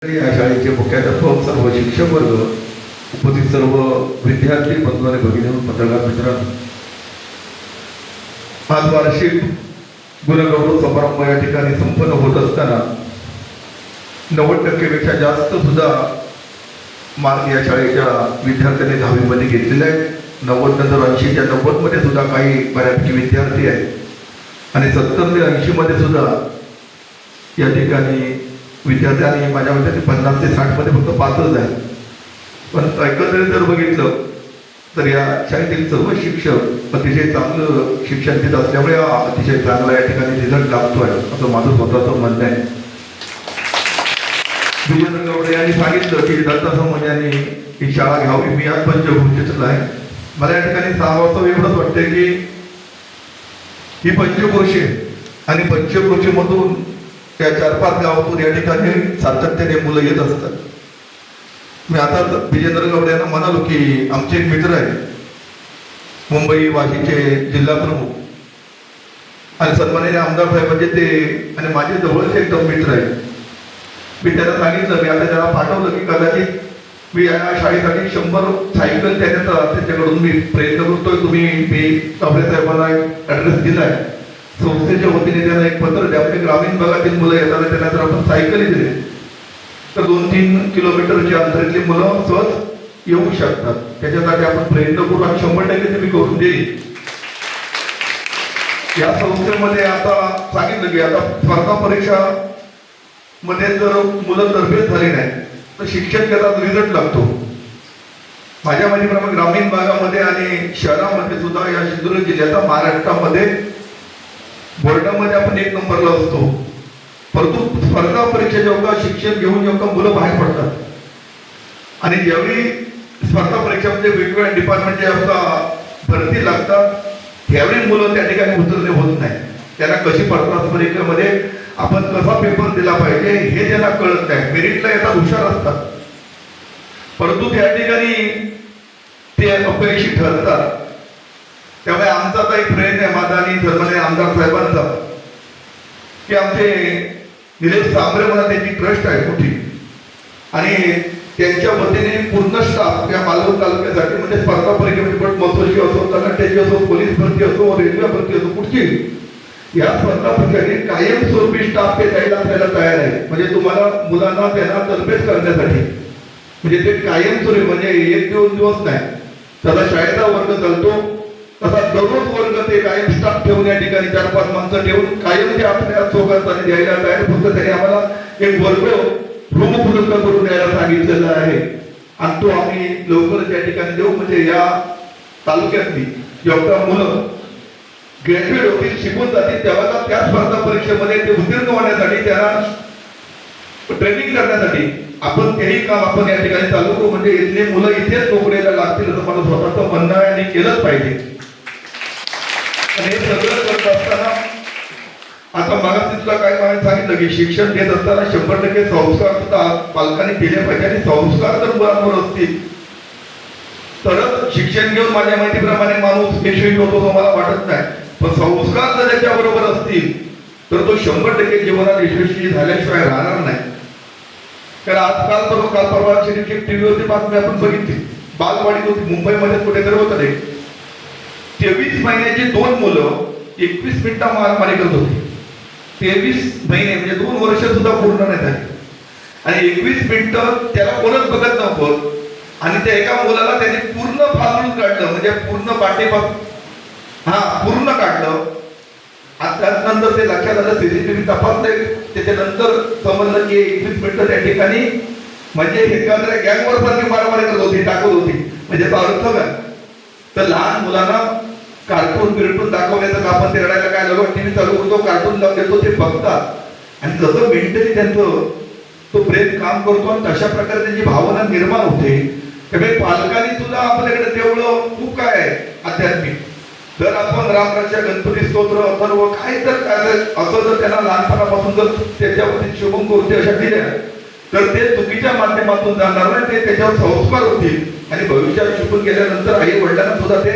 या शाळेचे मुख्याध्यापक, सर्व शिक्षक वर्ग, उपस्थित सर्व विद्यार्थी बंधू आणि भगिनी, पत्रकार मित्रांनो, आज वार्षिक गुणगौरव समारंभ या ठिकाणी संपन्न होत असताना 90% पेक्षा जास्त सुद्धा मार्क या शाळेच्या विद्यार्थ्यांनी 10वी मध्ये घेतलेले आहेत. 90 नंतर 80च्या 90 मध्ये सुद्धा काही बऱ्यापैकी विद्यार्थी आहेत आणि 70 ते 80 मध्ये सुद्धा या ठिकाणी विद्यार्थी आणि माझ्या मते 50 ते 60 मध्ये फक्त 5च आहे. पण एकंदरीत जर बघितलं तर या शाळेतील सर्व शिक्षक अतिशय चांगलं शिक्षण देत असल्यामुळे अतिशय चांगला या ठिकाणी रिझल्ट लागतोय असं माझं स्वतःचं म्हणणं आहे. विजय गवडे यांनी सांगितलं की दत्ता सोमन यांनी ही शाळा घ्यावी. मी आज पंचक्रोशीतला आहे. मला या ठिकाणी सांगावं एवढंच वाटतंय की ही पंचक्रोशी आणि पंचक्रोशीमधून त्या 4-5 गावातून या ठिकाणी सातत्याने मुलं येत असतात. मी आता विजेंद्र गवडे यांना म्हणालो की आमचे एक मित्र आहे मुंबई वाशीचे जिल्हा प्रमुख आणि सन्माननीय आमदार साहेबांचे ते आणि माझे जवळचे एकदम मित्र आहे. मी त्यांना सांगितलं, मी आता त्याला पाठवलं की कदाचित मी या शाळेसाठी 100 सायकल त्यांच्याकडून मी प्रयत्न करतोय. तुम्ही मी तावरे साहेबांना ॲड्रेस दिलाय. संस्थेच्या वतीने त्यांना एक पत्र द्या. आपल्या ग्रामीण भागातील मुलं येतात त्यांना जर आपण सायकली दिले तर 2-3 किलोमीटरच्या अंतरातली मुलं सहज येऊ शकतात. त्याच्यासाठी आपण प्रयत्न करू आणि 100% ते मी करून देईन. या संस्थेमध्ये आता सांगितलं की आता स्पर्धा परीक्षा मध्ये जर मुलं तरबेज झाली नाही तर शिक्षण घेतात रिझल्ट लागतो. माझ्या माहितीप्रमाणे ग्रामीण भागामध्ये आणि शहरामध्ये सुद्धा या सिंधुदुर्ग जिल्ह्याचा महाराष्ट्रामध्ये बोर्डामध्ये आपण 1 नंबरला असतो. परंतु स्पर्धा परीक्षा जेव्हा शिक्षण घेऊन जेव्हा मुलं बाहेर पडतात आणि ज्यावेळी स्पर्धा परीक्षेमध्ये वेगवेगळ्या डिपार्टमेंटचे भरती लागतात त्यावेळी मुलं त्या ठिकाणी उतरले होत नाही. त्यांना कशी स्पर्धा परीक्षेमध्ये आपण कसा पेपर दिला पाहिजे हे त्यांना कळत नाही. मेरिटला येतात, हुशार असतात, परंतु त्या ठिकाणी ते अपयशी ठरतात. त्यामुळे आमचा काही प्रयत्न आहे, माझा आणि सन्माननीय आमदार साहेबांचा, की आमचे निलेश सांबरे म्हणा त्यांची ट्रस्ट आहे मोठी आणि त्यांच्या वतीने पूर्ण स्टाफ या मालवण तालुक्यासाठी म्हणजे स्पर्धा परीक्षेमध्ये पण महत्वाची असो, तलाठ्याची असो, पोलीस भरती असो, रेल्वे भरती असो, कुठची या स्पर्धा परीक्षेने कायमस्वरूपी स्टाफ ते द्यायला तयार आहे. म्हणजे तुम्हाला मुलांना त्यांना तरबेज करण्यासाठी म्हणजे ते कायमस्वरूपी म्हणजे 1-2 दिवस नाही, त्याला शाळेचा वर्ग चालतो तसा दररोज वर्ग ते कायम स्टाफ ठेवून या ठिकाणी 4-5 माणसं ठेवून कायम ते आपल्या सोबत द्यायला तयार. फक्त त्याने आम्हाला एक वर्ग रूम उपलब्ध करून द्यायला सांगितलेलं आहे आणि तो आम्ही लवकरच या ठिकाणी देऊ. म्हणजे या तालुक्यातली जेव्हा मुलं ग्रॅज्युएट होतील, शिकून जातील, तेव्हा त्या स्पर्धा परीक्षेमध्ये ते उत्तीर्ण होण्यासाठी त्यांना ट्रेनिंग करण्यासाठी आपण तेही काम आपण या ठिकाणी चालू करू. म्हणजे इथले मुलं इथेच नोकरीला लागतील असं मला स्वतःचं म्हणणं आहे आणि केलंच पाहिजे. आणि हे सगळं करत असताना आता मागास तुला काय मला सांगितलं की शिक्षण देत असताना 100% संस्कार सुद्धा पालकांनी दिले पाहिजे आणि संस्कार जर बरोबर असतील तरच शिक्षण घेऊन माझ्या माहितीप्रमाणे माणूस यशस्वी होतो असं मला वाटत नाही. पण संस्कार जर त्याच्या बरोबर असतील तर तो 100% जीवनात यशस्वी झाल्याशिवाय राहणार नाही. कारण आजकाल काल परवा टीव्हीवरती बातमी आपण बघितली, बालवाडीत होती मुंबईमध्ये कुठेतरी होतं ते 23 महिन्याची 2 मुलं 21 मिनिटं मारामारी करत होती. 23 महिने म्हणजे 2 वर्ष सुद्धा पूर्ण नाही झाली आणि 21 मिनिटं त्याला कोणच बघत नव्हतं आणि त्या एका मुलाला त्यांनी पूर्ण फासळून काढलं. म्हणजे पूर्ण पाठीपासून पूर्ण काढलं. आणि त्यानंतर ते लक्षात आलं, सीसीटीव्ही तपासले, त्याच्यानंतर समजलं की 21 मिनिटं त्या ठिकाणी म्हणजे एखाद्या गँगवर सारखी मारामारी करत होती, टाकत होती. म्हणजे अर्थ काय तर लहान मुलांना कार्टून बिरटून दाखवण्याचं का आपण ते रडायला काय लागलो, टीव्ही चालू करतो, कार्टून लावून देतो, ते बघतात आणि जसं मेंटली त्यांचं तो ब्रेन काम करतो आणि तशा प्रकारे त्यांची भावना निर्माण होते. त्यामुळे पालकांनी सुद्धा आपल्याकडे तेवढं खूप काय आहे आध्यात्मिक. जर आपण रामराज्य गणपती स्तोत्र अथर्व काय तर काय असं जर त्यांना लहानपणापासून जर त्याच्यावरती शुभम गोष्टी अशा दिल्या तर ते चुकीच्या माध्यमातून जाणार नाही, ते त्याच्यावर संस्कार होतील आणि भविष्यात शिकून गेल्यानंतर आई वडिलांना सुद्धा ते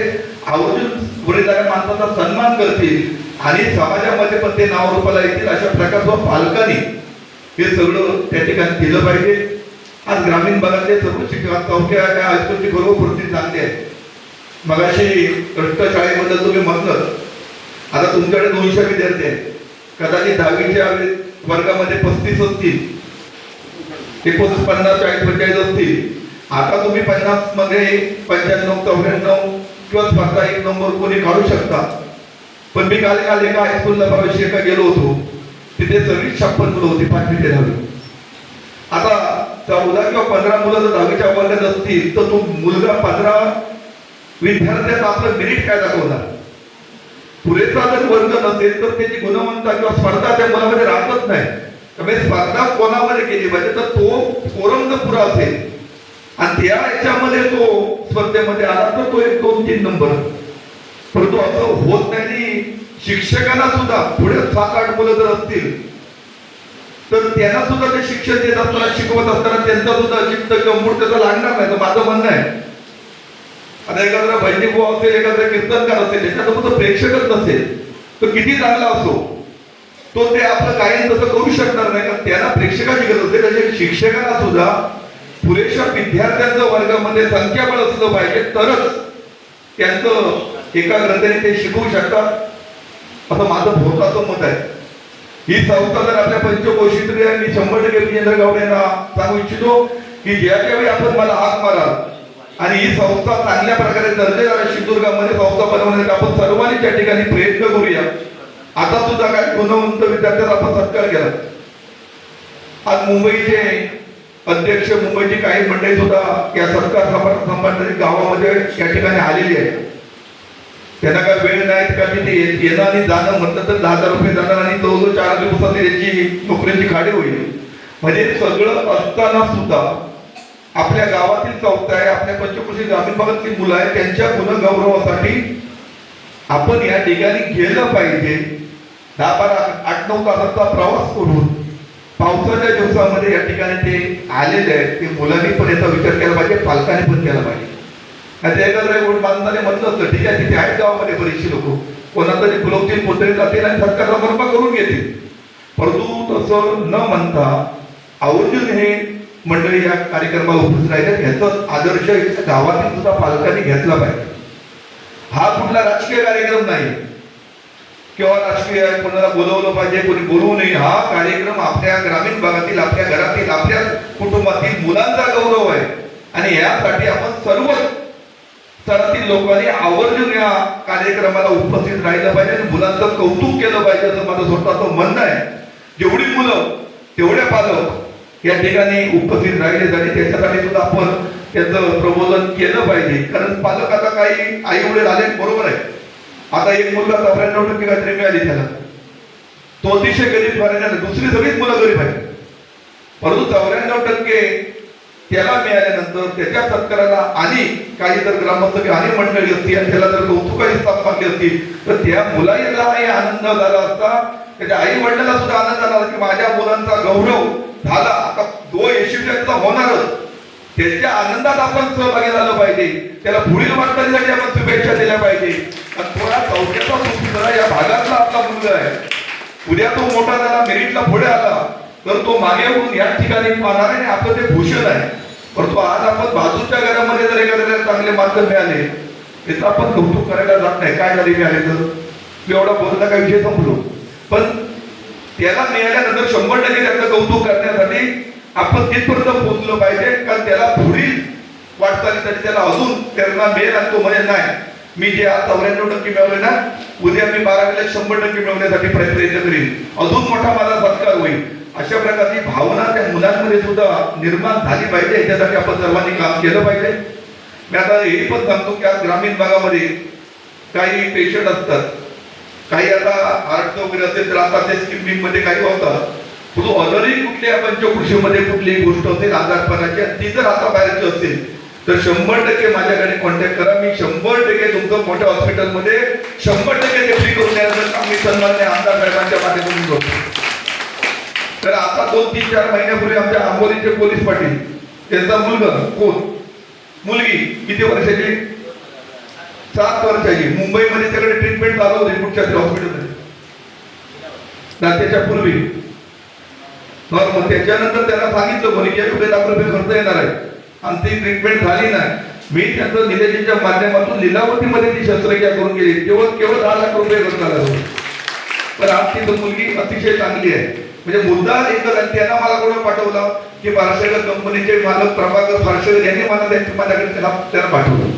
आवर्जून वडीलधाऱ्या माणसाचा सन्मान करतील आणि समाजामध्ये पण ते नाव रूपाला येतील. अशा प्रकारचं पालकांनी हे सगळं त्या ठिकाणी केलं पाहिजे. आज ग्रामीण भागातले सर्व शिक्षक चौक्या त्या हायस्कूलची बरोबर परिस्थिती चांगली आहे. मगाशी कष्ट शाळेबद्दल तुम्ही म्हटलं, आता तुमच्याकडे 200 विद्यार्थी आहेत, कदाचित 10वीच्या वर्गामध्ये 35 असतील, 49, 50, 40, 45 असतील. आता तुम्ही 50 मध्ये 95, 94 किंवा स्पर्धा 1 नंबर कोणी काढू शकता. पण मी काल एका हायस्कूलला प्रवेश गेलो होतो, तिथे 56 मुलं होती 5वी ते 10वी. आता 14 किंवा 15 मुलं जर 10वीच्या वर्गात असतील तर तो मुलगा 15 विद्यार्थ्याचं आपलं मेरिट काय दाखवणार? पुरेसा जर वर्ग नसेल तर त्याची गुणवत्ता किंवा स्पर्धा त्या मुलामध्ये राहतच नाही. त्यामुळे स्पर्धा कोणामध्ये केली पाहिजे तर तो फोरम जर पुरा असेल आणि त्या याच्यामध्ये तो स्पर्धेमध्ये आला तर तो 1, 2, 3 नंबर. परंतु असं होत नाही. शिक्षकांना सुद्धा पुढे 7-8 मुलं जर असतील तर त्यांना सुद्धा ते शिक्षण देत असताना, शिकवत असताना त्यांचा सुद्धा चित्त किंवा मूड त्याचा लागणार नाही. तर माझं म्हणणं आहे, आता एखादा भजनीभाऊ असेल, एखादा कीर्तनकार असेल, त्याच्यासोबत प्रेक्षकच नसेल तर किती चांगला असो, तो ते आपलं कायम तसं करू शकणार नाही. कारण त्यांना प्रेक्षकाची गरज असते. त्याच्या शिक्षकांना सुद्धा पुरेशा विद्यार्थ्यांचं वर्गामध्ये संख्याबळ असलं पाहिजे, तरच त्यांचं एकाग्रतेने ते शिकवू शकतात, असं माझं भोवताचं मत आहे. ही संस्था जर आपल्या पंचकोशीतली आहे, मी 100% विजेंद्र गावडे यांना सांगू इच्छितो की ज्याच्या वेळी आपण मला हाक माराल आणि ही संस्था चांगल्या प्रकारे दर्जेदार सिंधुदुर्गामध्ये संस्था बनवण्यासाठी आपण सर्वांनी त्या ठिकाणी प्रयत्न करूया. आता सुद्धा काही गुणवंत विद्यार्थ्यांचा आपण सत्कार केला. आज मुंबईचे अध्यक्ष, मुंबईची काही मंडळी सुद्धा या सत्कार समारंभासाठी गावामध्ये या ठिकाणी आलेली आहे. त्यांना काय वेळ नाही का, तिथे येणं आणि जाणं म्हटलं तर 10,000 रुपये जाणार आणि 4 दिवसात त्याची नोकरीची खाडी होईल. म्हणजे सगळं असताना सुद्धा आपल्या गावातील संस्था आहे, आपल्या पंचक्रोशी ग्रामीण भागातली मुलं आहे, त्यांच्या गुणगौरवासाठी आपण या ठिकाणी गेलं पाहिजे. 10, 12, 8, 9 तासाचा प्रवास करून पावसाच्या दिवसामध्ये या ठिकाणी ते आलेले आहेत. ते मुलांनी पण याचा विचार केला पाहिजे, पालकांनी पण केला पाहिजे. एखाद्या गोड बांधणारे म्हटलं असतं ठीक आहे, तिथे आहेत गावामध्ये बरीचशी लोक, कोणातरी फुलवतील, पोतरी जातील आणि सत्कार समारंभ करून घेतील. परंतु तसं न म्हणता आवर्जून हे मंडळी या कार्यक्रमाला उपस्थित राहिले, ह्याचा आदर्श गावातील सुद्धा पालकांनी घेतला पाहिजे. हा कुठला राजकीय कार्यक्रम नाही किंवा राजकीय कोणाला बोलवलं पाहिजे, कोणी बोलवू नये. हा कार्यक्रम आपल्या ग्रामीण भागातील, आपल्या घरातील, आपल्या कुटुंबातील मुलांचा गौरव आहे. आणि यासाठी आपण सर्व स्तरातील लोकांनी आवर्जून या कार्यक्रमाला उपस्थित राहिलं पाहिजे आणि मुलांचं कौतुक केलं पाहिजे, असं माझं स्वतःचं म्हणणं आहे. जेवढी मुलं तेवढे पालक या ठिकाणी उपस्थित राहिले जाते, त्याच्यासाठी सुद्धा आपण त्याचं प्रबोधन केलं पाहिजे. कारण पालक आता काही आई वडील आले, बरोबर आहे. आता एक मुलगा 94% काहीतरी मिळाली त्याला, तो अतिशय गरीब घराण्याला, दुसरी सगळीच मुलं गरीब आहेत. परंतु 94% त्याला मिळाल्यानंतर त्याच्या सत्काराला आणि काही जर ग्रामस्थ आणि मंडळी असती आणि त्याला जर कौतुकाची स्थाप मागली असती तर त्या मुलालाही आनंद झाला असता, त्याच्या आई वडिलांना सुद्धा आनंद झाला की माझ्या मुलांचा गौरव झाला. आता तो यशस्वीचा होणारच, त्याच्या आनंदात आपण सहभागी झालं पाहिजे. त्याला पुढील वाटचालीसाठी आपण शुभेच्छा दिल्या पाहिजे. आणि थोडा चौक्याचा सुद्धा या भागातला आपला मुलगा आहे, उद्या तो मोठा झाला, मेरिटला पुढे आला तर तो मागे होऊन या ठिकाणी पाहणार आहे. आपलं ते भूषण आहे. परंतु आज आपण बाजूच्या घरामध्ये जर एखाद्याला चांगले मार्क मिळाले त्याचं आपण कौतुक करायला जात नाही. काय झाले मिळाले तर मी एवढा बोलला काय विषय संपलो. पण त्याला मिळाल्यानंतर 100% त्याचं कौतुक करण्यासाठी आपण तिथपर्यंत पोहोचलो पाहिजे. कारण त्याला पुढील वाटचालीसाठी त्याला अजून प्रेरणा मिळेल आणि तो म्हणजे नाही, मी जे आज 94% मिळवले ना, उद्या मी 12वीला 100% मिळवण्यासाठी प्रयत्न करीन, अजून मोठा माझा सत्कार होईल. अशा प्रकारची भावना त्या मुलांमध्ये सुद्धा निर्माण झाली पाहिजे. याच्यासाठी आपण सर्वांनी काम केलं पाहिजे. मी आता हे पण सांगतो की आज ग्रामीण भागामध्ये काही पेशंट असतात, काही आता हार्ट वगैरे असेल तर आता ते स्किमिंग मध्ये काही होतं. परंतु अजूनही कुठल्या पंचकृषीमध्ये कुठलीही गोष्ट असेल आजारपणाची, ती जर आता बाहेरची असेल तर 100% माझ्याकडे कॉन्टॅक्ट करा. मी 100% तुमचं मोठ्या हॉस्पिटलमध्ये 100% ते फ्री करून द्यायचं काम मी सन्माननीय आमदार साहेबांच्या माध्यमातून करतो. तर आता 2-3-4 महिन्यापूर्वी आमच्या आंबोलीचे पोलीस पाटील, त्यांचा मुलगा कोण, मुलगी किती वर्षाची, 7 वर्षाची, मुंबईमध्ये त्याकडे ट्रीटमेंट चालू होती कुठच्या हॉस्पिटलमध्ये, त्याच्या पूर्वी मग त्याच्यानंतर त्यांना सांगितलं कोणी की 1 लाख रुपये खर्च येणार आहे आणि ती ट्रीटमेंट झाली नाही. मी त्यांचं निलेजीच्या माध्यमातून लीलावतीमध्ये ती शस्त्रक्रिया करून गेली. केवळ 10 लाख रुपये खर्च झाला. पण आज ती मुलगी अतिशय चांगली आहे. म्हणजे मुद्दा एकच आहे. त्यांना मला कोणी पाठवलं की फारशेगर कंपनीचे मालक प्रभाकर फारशेगर यांनी मला माझ्याकडे त्याला पाठवलं.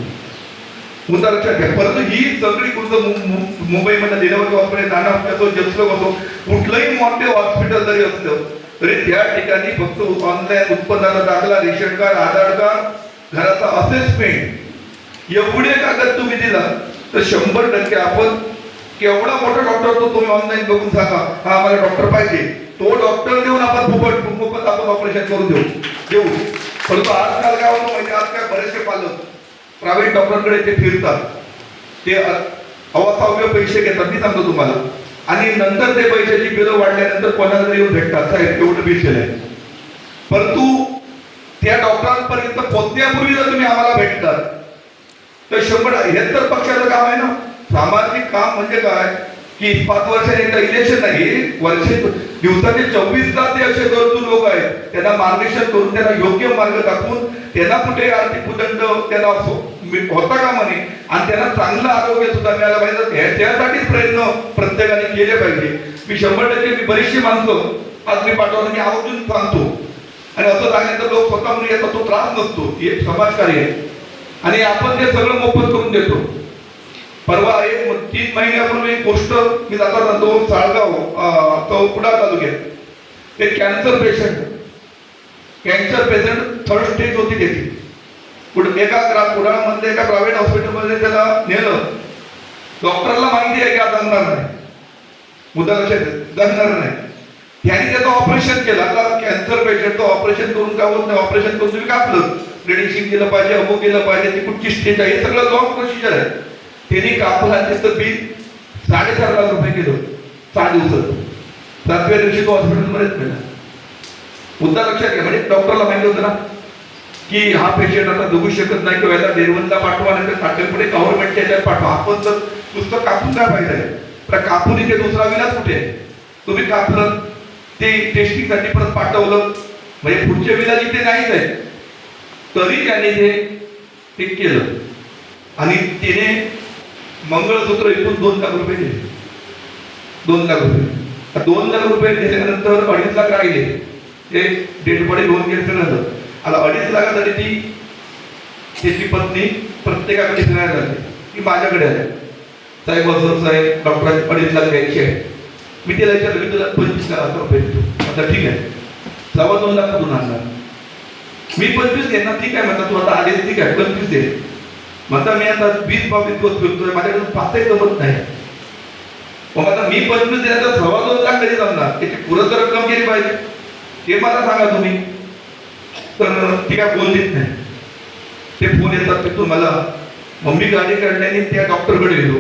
मुद्दा लक्षात घ्या. परंतु ही सगळी गोष्ट मुंबईमध्ये लीलावती हॉस्पिटल, नाना असो, जसलोक असो, कुठलंही मोठे हॉस्पिटल जरी असलं तरी त्या ठिकाणी फक्त ऑनलाईन उत्पन्नाचा दाखला, रेशन कार्ड, आधार कार्ड, घराचा असेसमेंट एवढे कागद तुम्ही दिला तर 100% आपण केवढा मोठा डॉक्टर तो तुम्ही ऑनलाईन बघून सांगा हा आम्हाला डॉक्टर पाहिजे, तो डॉक्टर देऊन आपण मोफत आपण ऑपरेशन करून देऊ. परंतु आजकाल काय होतं म्हणजे आज काय बरेचसे पालक प्रायव्हेट डॉक्टरकडे ते फिरतात, ते अवास्तव्य पैसे घेतात. मी सांगतो तुम्हाला, आणि नंतर ते पैशाची बिलं वाढल्यानंतर कोणाला येऊन भेटतात साहेब एवढं बिल केलंय. परंतु त्या डॉक्टरांपर्यंत पोहोचण्यापूर्वी जर तुम्ही आम्हाला भेटतात तर 100 हे तर पक्षाचं काम आहे ना. सामाजिक काम म्हणजे काय की 5 वर्षांनी एकदा इलेक्शन नाही, दिवसाचे 24 तास ते असे गरजू लोक आहेत, त्यांना मार्गदर्शन करून त्यांना योग्य मार्ग दाखवून त्यांना कुठे आर्थिक उदंड त्यांना होता का म्हणे आणि त्यांना चांगलं आरोग्य सुद्धा मिळालं पाहिजे. त्यासाठीच प्रयत्न प्रत्येकाने केले पाहिजे. मी 100% मी बरीचशी माणसं आज मी पाठवलं, मी आवर्जून सांगतो. आणि असं सांगितलं लोक स्वतः म्हणून येतात, तो त्रास नसतो, हे समाजकार्य आहे आणि आपण ते सगळं मोफत करून देतो. परवा 3 महिन्यापूर्वी एक गोष्ट मी जाता जातो साळगाव कुडाळ तालुक्यात एक कॅन्सर पेशंट 3rd स्टेज होती त्याची. कुडाळ मधल्या एका प्रायव्हेट हॉस्पिटलमध्ये त्याला नेलं. डॉक्टरला माहिती आहे की आता जगणार नाही, मुद्दा लक्षात जगणार नाही. त्यांनी त्याचं ऑपरेशन केलं. आता कॅन्सर पेशंट ऑपरेशन करून काय होत नाही, ऑपरेशन करून तुम्ही कापलं, रेडिएशन केलं पाहिजे, अमो केलं पाहिजे, ती कुठची स्टेज आहे, हे सगळं लॉंग प्रोसिजर आहे. त्यांनी कापला, त्याचं बिल 4.5 लाख रुपये केलं 6 दिवसात. 7व्या दिवशी तो हॉस्पिटलमध्येच मिळाला. मुद्दा लक्षात घ्या. म्हणजे डॉक्टरला माहिती होतं ना की हा पेशंट आता जगू शकत नाही, किंवा याला डेरवनला पाठवा नाही तर साठेपुढे गव्हर्नमेंटच्या याच्यात पाठवा. आपण तर नुसतं कापून काय पाहिजे, तर कापून इथे दुसरा विलास कुठे आहे? तुम्ही कापलं, ते टेस्टिंगसाठी परत पाठवलं, म्हणजे पुढचे विलास इथे नाहीच आहे, तरी त्यांनी ते केलं. आणि तिने मंगळसूत्र इथून 2 लाख रुपये दिले. 2 लाख रुपये 2 लाख रुपये दिल्यानंतर 2.5 लाख राहिले. ते डेड बॉडी लोन घेतलं झालं. आता 2.5 लाखासाठी त्याची पत्नी प्रत्येकाकडे फिरायला लागली की माझ्याकडे आले, साहेब असं साहेब डॉक्टरांचे 2.5 लाख द्यायचे आहे. मी त्याला विचारलं मी तुला 25 लाख रुपये देतो. आता ठीक आहे, 2.25 लाख कुठून आणणार? मी 25 देणार. ठीक आहे म्हणता, तू आता आलेच, ठीक आहे 25 दे म्हणता. मी आता 20-22 दिवस फिरतोय, माझ्याकडे 5 जमत नाही. मग आता मी 25 देण्याचा 2.25 लाख कधी जमणार? त्याची पुरत रक्कम केली पाहिजे, ते मला सांगा तुम्ही. तर ती काय बोललीच नाही. ते फोन येतात की तुम्हाला. मम्मी गाडी काढल्याने त्या डॉक्टरकडे गेलो.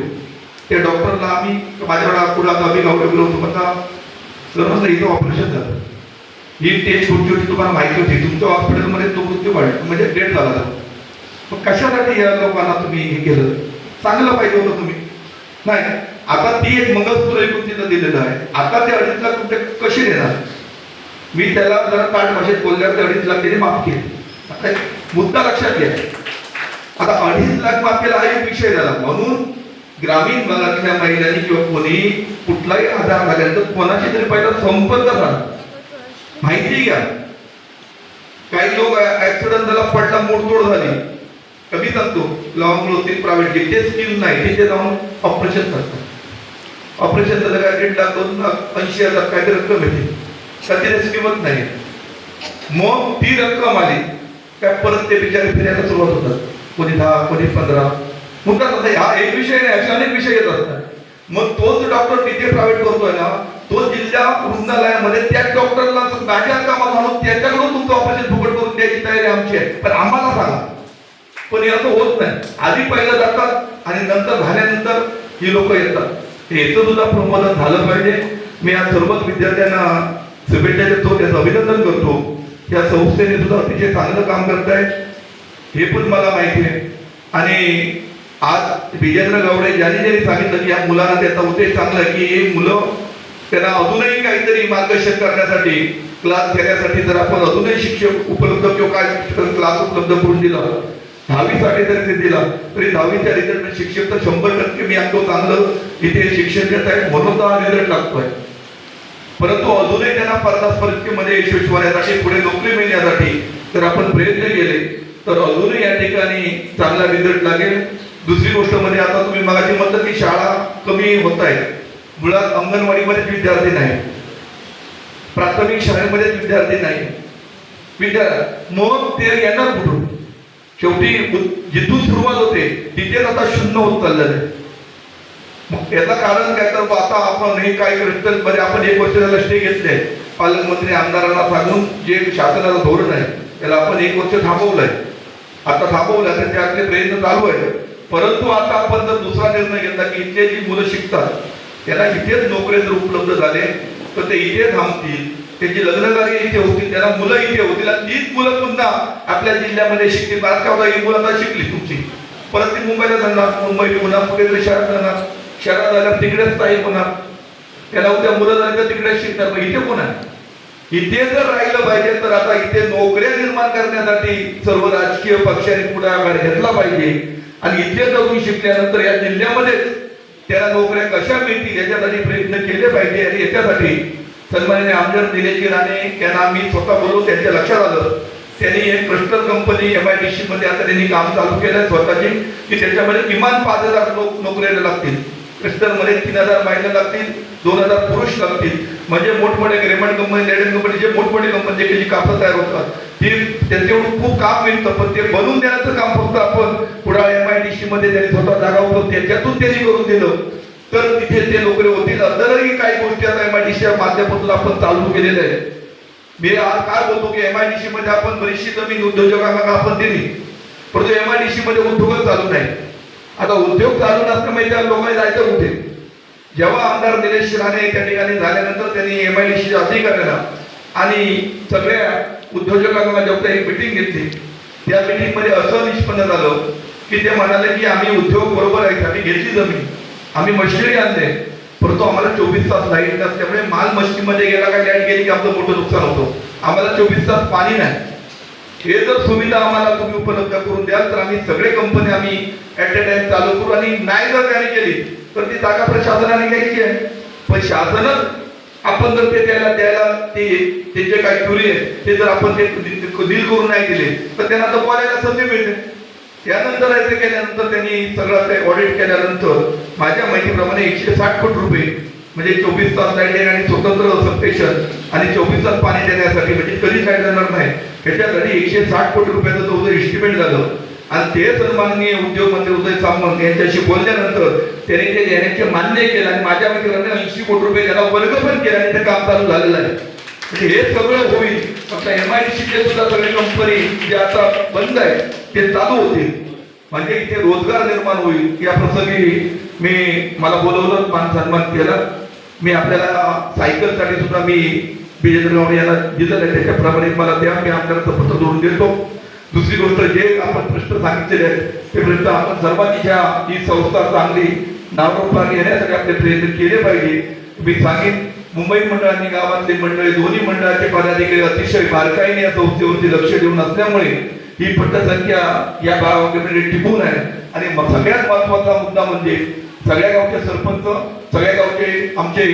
त्या डॉक्टरला आम्ही माझ्याकडे पुढे आता आम्ही गावडे गेलो होतो. म्हणता सर म्हटलं इथं ऑपरेशन झालं, ही टेस्ट छोटी होती, तुम्हाला माहिती होती, तुमच्या हॉस्पिटलमध्ये तो मृत्यू वाढला, म्हणजे डेथ झाला. मग कशासाठी या लोकांना तुम्ही हे केलं? चांगलं पाहिजे होतं तुम्ही. नाही, आता ती एक मंगळसूत्र एकूण तिथं दिलेलं आहे. आता ते 2.5 लाख रुपये कसे देणार? मी त्याला जरा ताट भाषेत बोलल्यावर ते 2.5 लाख त्याने माफ केले. आता मुद्दा लक्षात घ्या. आता 2.5 लाख माफ केला हा एक विषय झाला. म्हणून ग्रामीण भागातल्या महिलांनी किंवा कोणी कुठलाही आधार झाल्यानंतर कोणाशी तरी पहिला संपर्क झाला, माहिती घ्या. काही लोक ऍक्सिडेंट झाला, पडला, मोडतोड झाली, कमी सांगतो लॉंग प्रायव्हेट ते स्कीम नाही, तिथे जाऊन ऑपरेशन करतात. ऑपरेशन झालं काय 1.5 लाख 2 लाख 80,000 काय रक्कम येते, सध्या स्कीमच नाही. मग ती रक्कम आली काय परत ते बिचारे फिरायला सुरुवात होतात, कोणी 10 कोणी 15. मुद्दा हा एक विषय नाही, असे अनेक विषय येत असतात. मग तोच डॉक्टर तिथे प्रायव्हेट करतोय ना, तो जिल्हा रुग्णालयामध्ये त्याच डॉक्टरला माझ्या कामात आणून त्याच्याकडून तुमचं ऑपरेशन फुकट करून द्यायची तयारी आमची आहे. पण आम्हाला सांगा. पण याचं होत नाही. आधी पहिलं जातात आणि नंतर झाल्यानंतर ही लोक येतात. याचं सुद्धा प्रबोधन झालं पाहिजे. मी आज सर्वच विद्यार्थ्यांना शुभेच्छा देतो, त्याचं अभिनंदन करतो. या संस्थेने सुद्धा अतिशय चांगलं काम करतायत हे पण मला माहिती आहे. आणि आज विजेंद्र गावडे ज्यांनी सांगितलं की या मुलांना त्याचा उद्देश चांगला की हे मुलं त्यांना अजूनही काहीतरी मार्गदर्शन करण्यासाठी क्लास घेण्यासाठी जर आपण अजूनही शिक्षक उपलब्ध किंवा काय क्लास उपलब्ध करून दिला, 10वीसाठी जर ते दिला तरी 10वीच्या रिझल्ट शिक्षक तर 100% मी आणतो चांगलं इथे शिक्षण देत आहेत म्हणून तर हा रिझल्ट लागतोय. परंतु अजूनही त्यांना स्पर्धा परीक्षेमध्ये यशस्वी होण्यासाठी पुढे नोकरी मिळण्यासाठी जर आपण प्रयत्न केले तर अजूनही या ठिकाणी चांगला रिझल्ट लागेल. दुसरी गोष्ट म्हणजे आता तुम्ही मगाशी म्हटलं की शाळा कमी होत आहेत. मुळात अंगणवाडीमध्येच विद्यार्थी नाही, प्राथमिक शाळेमध्येच विद्यार्थी नाही. मग ते येणार कुठून? शेवटी जिथून सुरुवात होते तिथेच आता शून्य होत चाललेलं आहे. मग याचं कारण काय तर आता आपण हे काय क्रिस्टल मध्ये आपण 1 वर्ष त्याला स्टे घेतले, पालकमंत्री आमदारांना सांगून जे शासनाचं धोरण आहे त्याला आपण 1 वर्ष थांबवलंय. आता थांबवलं तर त्यातले प्रयत्न चालू आहे. परंतु आता आपण जर दुसरा निर्णय घेतला की इथले जी मुलं शिकतात त्यांना इथेच नोकरी जर उपलब्ध झाले तर ते इथे थांबतील, त्यांची लग्नकार्य इथे होतील, त्यांना मुलं इथे होतील आणि तीच मुलं पुन्हा आपल्या जिल्ह्यामध्ये शिकतील. ही मुलं आता शिकली तुमची, परत ती मुंबईला जाणार, मुंबई पुन्हा कुठेतरी शहरात जाणार, शहरात झाल्यावर तिकडेच स्थायिक होणार, त्याला उद्या मुलं झाली तर तिकडेच शिकणार. मग इथे कोण आहे? इथे जर राहिलं पाहिजे तर आता इथे नोकऱ्या निर्माण करण्यासाठी सर्व राजकीय पक्षांनी पुढाकार घेतला पाहिजे आणि इथे जाऊन शिकल्यानंतर या जिल्ह्यामध्ये त्याला नोकऱ्या कशा मिळतील याच्यासाठी प्रयत्न केले पाहिजे. आणि याच्यासाठी सन्माननीय आमदार निलेश राणे यांना मी स्वतः बोलवून त्यांच्या लक्षात आलं. त्यांनी एक क्लस्टर कंपनी MIDC मध्ये आता त्यांनी काम चालू केलं स्वतःची की त्याच्यामध्ये किमान 5,000 लोक नोकरीला लागतील. क्लस्टर मध्ये 3,000 महिला लागतील, 2,000 पुरुष लागतील. म्हणजे मोठमोठे ग्रेमंड कंपनी, लेडन कंपनी जे मोठमोठे कंपनी जे कापड तयार होतात ती त्यांच्याकडून खूप काम मिळतं, पण ते बनवून देण्याचं काम फक्त आपण कुडाळ MIDC मध्ये त्यांनी स्वतः जागा उपलब्ध त्याच्यातून त्यांनी करून दिलं तर तिथे ते नोकरी होतील. अदरही काही गोष्टी आता MIDCच्या माध्यमातून आपण चालू केलेल्या आहेत. मी आज काय बोलतो की MIDC मध्ये आपण बरीचशी जमीन उद्योजकांना आपण दिली, परंतु MIDC मध्ये उद्योगच चालू नाही. आता उद्योग चालू नसल्यामुळे त्या लोकांनी जायचं कुठे? जेव्हा आमदार निलेश राणे त्या ठिकाणी झाल्यानंतर त्यांनी MIDCच्या अधिकाऱ्यांना आणि सगळ्या उद्योजकांना जेव्हा एक मीटिंग घेतली, त्या मीटिंग मध्ये असं निष्पन्न झालं की ते म्हणाले की आम्ही उद्योग बरोबर आहे, आम्ही घेतली जमीन, आम्ही मशिनरी आणले, परंतु आम्हाला 24 तास लाईट नसल्यामुळे माल मशीनमध्ये गेला का लाईट गेली की आमचं मोठं नुकसान होतं. आम्हाला 24 तास पाणी नाही. हे जर सुविधा आम्हाला तुम्ही उपलब्ध करून द्याल तर आम्ही सगळे कंपनी आम्ही ऍट अ टाइम चालू करू. आणि नाही जर त्याने केली तर ती जागा प्रशासनाने घ्यायची आहे. पण शासनच आपण जर ते द्यायला ते जे काही क्युरी आहे ते जर आपण ते डील करून नाही दिले तर त्यांना तर बोलायला संधी मिळते. त्यानंतर ते केल्यानंतर त्यांनी सगळं ते ऑडिट केल्यानंतर माझ्या माहितीप्रमाणे 160 कोटी रुपये म्हणजे 24 तास लाईट आणि स्वतंत्र सबस्टेशन आणि 24 तास पाणी देण्यासाठी म्हणजे कधीच लाईट जाणार नाही ह्याच्यासाठी 160 कोटी रुपयाचं जो एस्टिमेट झालं. आणि ते सन्माननीय उद्योग मंत्री उदय सामंत यांच्याशी बोलल्यानंतर त्यांनी ते देण्याचे मान्य केलं आणि माझ्या मित्रांनी 80 कोटी रुपये त्याला वर्ग पण केला आणि ते काम चालू झालेलं आहे. म्हणजे हे सगळं होईल. फक्त MIDCचे सुद्धा सगळे कंपनी जे आता बंद आहे ते चालू होतील म्हणजे इथे रोजगार निर्माण होईल. या प्रसंगी मला बोलवलं, मान सन्मान केला. मी आपल्याला सायकलसाठी सुद्धा मी BJP यांना दिलं आहे, त्याच्याप्रमाणे मला द्या, मी आपल्याला पत्र जोडून देतो. दुसरी गोष्ट जे आपण प्रश्न सांगितलेले आहेत ते प्रश्न आपण सर्वांनी ही संस्था चांगली नावरूपाने येण्यासाठी आपले प्रयत्न केले पाहिजे. मी सांगेन मुंबई मंडळांनी गावातले मंडळी दोन्ही मंडळाचे पदाधिकारी अतिशय बारकाईने या संस्थेवरती लक्ष देऊन असल्यामुळे ही पटसंख्या या गावामध्ये टिकून आहे. आणि सगळ्यात महत्वाचा मुद्दा म्हणजे सगळ्या गावचे सरपंच, सगळ्या गावचे आमचे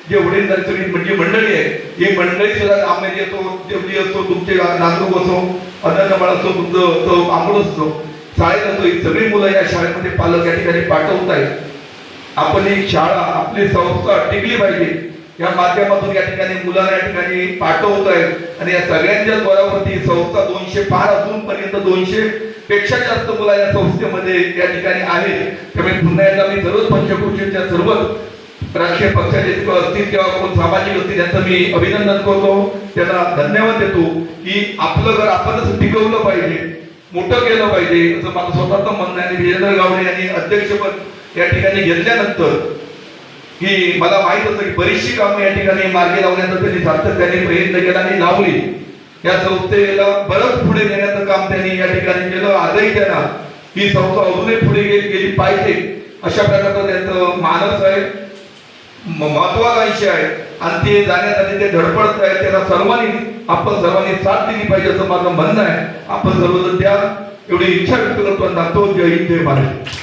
जे वडीलधारी सगळी म्हणजे मंडळी आहे, ही मंडळी सुद्धा आंबेली असो, देवली असो, तुमचे नांदूर असो, अनंतमाळ असो, तुमचं आंबोड असो, शाळेत असो, ही सगळी मुलं या शाळेमध्ये पालक या ठिकाणी पाठवत आहेत. आपण ही शाळा आपली संस्था टिकली पाहिजे या माध्यमातून या ठिकाणी मुलांना या ठिकाणी पाठवत आहेत. आणि या सगळ्यांच्या द्वारावरती संस्था 200 पार अजूनपर्यंत 200 पेक्षा जास्त मुलं या संस्थेमध्ये या ठिकाणी आहेत. त्यामुळे पुन्हा एकदा मी सर्वच पंचक्रोशीच्या सर्व राजकीय पक्षाचे असतील किंवा कोण सामाजिक असतील त्यांचं मी अभिनंदन करतो, त्यांना धन्यवाद देतो की आपलं घर आपणच टिकवलं पाहिजे, मोठं केलं पाहिजे असं माझं स्वतःचं म्हणणं आहे. विजेंद्र गावडे यांनी अध्यक्षपद या ठिकाणी घेतल्यानंतर की मला माहित होतं की बरीचशी कामं या ठिकाणी मार्गी लावण्याचा त्यांनी सातत्याने प्रयत्न केला आणि लावली. या संस्थेला बरंच पुढे नेण्याचं काम त्यांनी या ठिकाणी केलं. आजही त्यांना ही संस्था अजूनही पुढे गेली पाहिजे अशा प्रकारचं त्यांचं मानस आहे, महत्वाकांक्षी आहे. आणि ते जाण्यासाठी ते धडपडत आहेत. त्यांना आपण सर्वांनी साथ दिली पाहिजे असं माझं म्हणणं आहे. आपण सर्वजण त्या एवढी इच्छा व्यक्त करतो आणि दाखवतो. जय हिंद, जय महाराष्ट्र.